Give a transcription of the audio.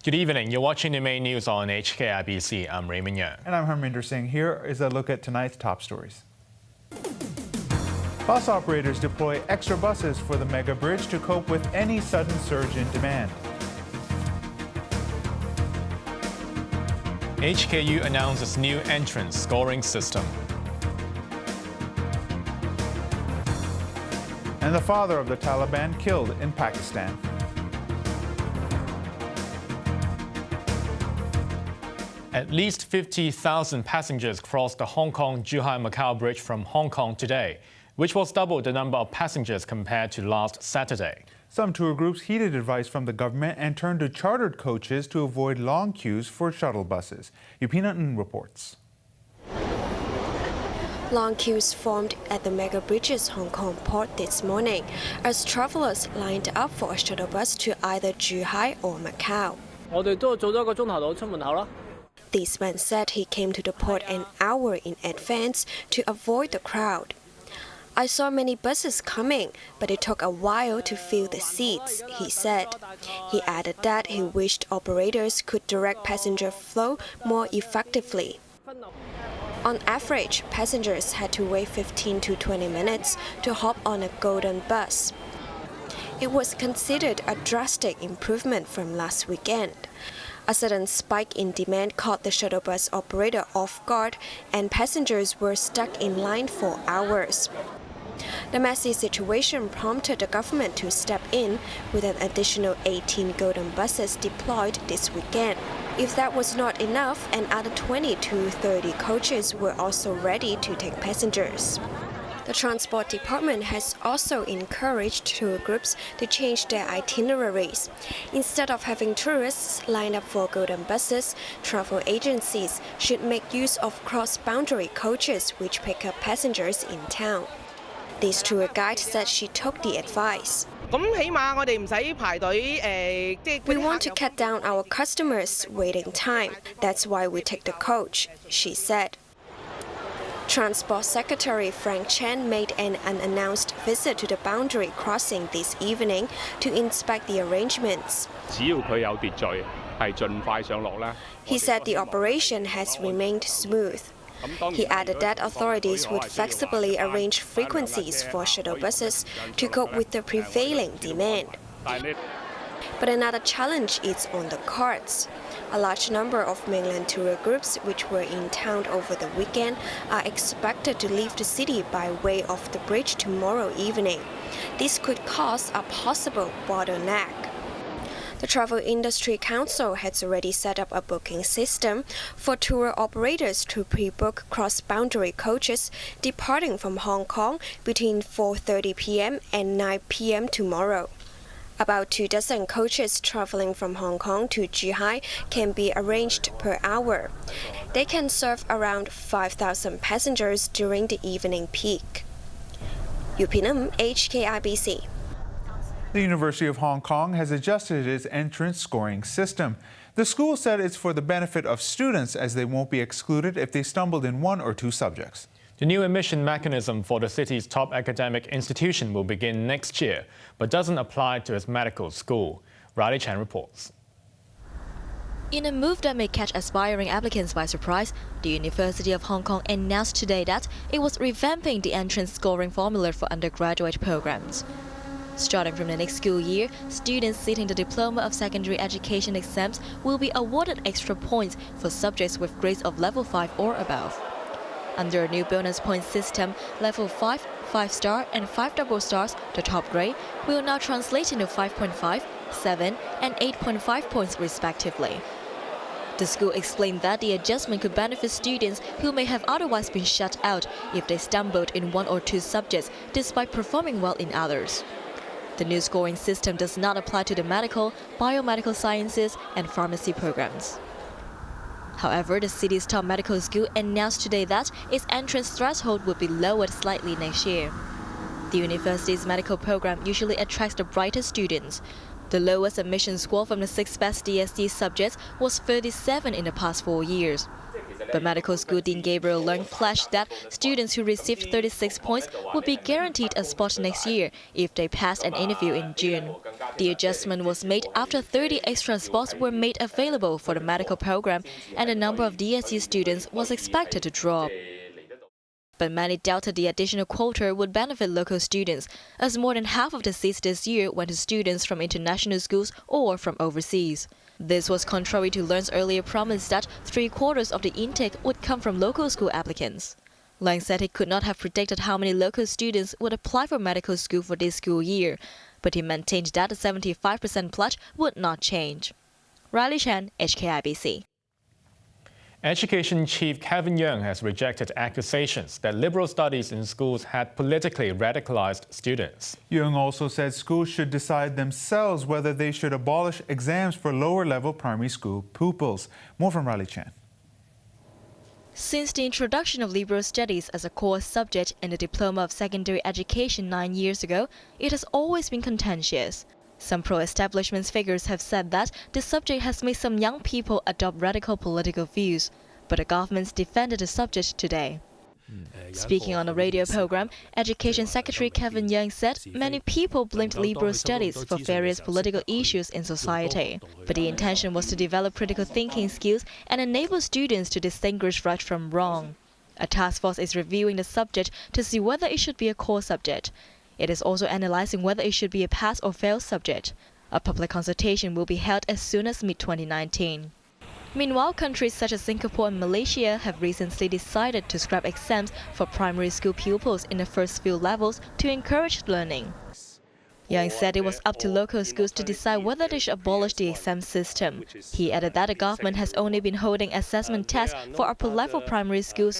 Good evening. You're watching the main news on HKIBC. I'm Raymond Yeung. And I'm Harminder Singh. Here is a look at tonight's top stories. Bus operators deploy extra buses for the mega bridge to cope with any sudden surge in demand. HKU announces new entrance scoring system. And the father of the Taliban killed in Pakistan. At least 50,000 passengers crossed the Hong Kong-Zhuhai-Macau Bridge from Hong Kong today, which was double the number of passengers compared to last Saturday. Some tour groups heeded advice from the government and turned to chartered coaches to avoid long queues for shuttle buses. Yeung reports. Long queues formed at the Mega Bridges Hong Kong port this morning as travelers lined up for a shuttle bus to either Zhuhai or Macau. This man said he came to the port an hour in advance to avoid the crowd. I saw many buses coming, but it took a while to fill the seats, he said. He added that he wished operators could direct passenger flow more effectively. On average, passengers had to wait 15 to 20 minutes to hop on a golden bus. It was considered a drastic improvement from last weekend. A sudden spike in demand caught the shuttle bus operator off guard, and passengers were stuck in line for hours. The messy situation prompted the government to step in with an additional 18 golden buses deployed this weekend. If that was not enough, another 20 to 30 coaches were also ready to take passengers. The Transport Department has also encouraged tour groups to change their itineraries. Instead of having tourists line up for golden buses, travel agencies should make use of cross-boundary coaches which pick up passengers in town. This tour guide said she took the advice. We want to cut down our customers' waiting time. That's why we take the coach, she said. Transport Secretary Frank Chen made an unannounced visit to the boundary crossing this evening to inspect the arrangements. He said the operation has remained smooth. He added that authorities would flexibly arrange frequencies for shuttle buses to cope with the prevailing demand. But another challenge is on the carts. A large number of mainland tour groups which were in town over the weekend are expected to leave the city by way of the bridge tomorrow evening. This could cause a possible bottleneck. The Travel Industry Council has already set up a booking system for tour operators to pre-book cross-boundary coaches departing from Hong Kong between 4:30 p.m. and 9 p.m. tomorrow. About 24 coaches traveling from Hong Kong to Zhuhai can be arranged per hour. They can serve around 5,000 passengers during the evening peak. Yeung, HKIBC. The University of Hong Kong has adjusted its entrance scoring system. The school said it's for the benefit of students as they won't be excluded if they stumbled in one or two subjects. The new admission mechanism for the city's top academic institution will begin next year, but doesn't apply to its medical school. Riley Chan reports. In a move that may catch aspiring applicants by surprise, the University of Hong Kong announced today that it was revamping the entrance scoring formula for undergraduate programs. Starting from the next school year, students sitting the Diploma of Secondary Education exams will be awarded extra points for subjects with grades of level 5 or above. Under a new bonus point system, level 5, 5-star and 5 double stars, the top grade, will now translate into 5.5, 7 and 8.5 points respectively. The school explained that the adjustment could benefit students who may have otherwise been shut out if they stumbled in one or two subjects despite performing well in others. The new scoring system does not apply to the medical, biomedical sciences and pharmacy programs. However, the city's top medical school announced today that its entrance threshold would be lowered slightly next year. The university's medical program usually attracts the brightest students. The lowest admission score from the 6 best DSE subjects was 37 in the past 4 years. But medical school Dean Gabriel Yeung pledged that students who received 36 points would be guaranteed a spot next year if they passed an interview in June. The adjustment was made after 30 extra spots were made available for the medical program, and the number of DSU students was expected to drop. But many doubted the additional quota would benefit local students, as more than half of the seats this year went to students from international schools or from overseas. This was contrary to Leung's earlier promise that 3/4 of the intake would come from local school applicants. Leung said he could not have predicted how many local students would apply for medical school for this school year, but he maintained that the 75% pledge would not change. Riley Chen, HKIBC. Education Chief Kevin Yeung has rejected accusations that liberal studies in schools had politically radicalized students. Yeung also said schools should decide themselves whether they should abolish exams for lower-level primary school pupils. More from Riley Chan. Since the introduction of liberal studies as a core subject in the Diploma of Secondary Education 9 years ago, it has always been contentious. Some pro-establishment figures have said that the subject has made some young people adopt radical political views, but the government's defended the subject today. Speaking on a radio program, Education Secretary Kevin Yeung said many people blamed liberal studies for various political issues in society, but the intention was to develop critical thinking skills and enable students to distinguish right from wrong. A task force is reviewing the subject to see whether it should be a core subject. It is also analyzing whether it should be a pass or fail subject. A public consultation will be held as soon as mid-2019. Meanwhile, countries such as Singapore and Malaysia have recently decided to scrap exams for primary school pupils in the first few levels to encourage learning. Yeung said it was up to local schools to decide whether they should abolish the exam system. He added that the government has only been holding assessment tests for upper-level primary schools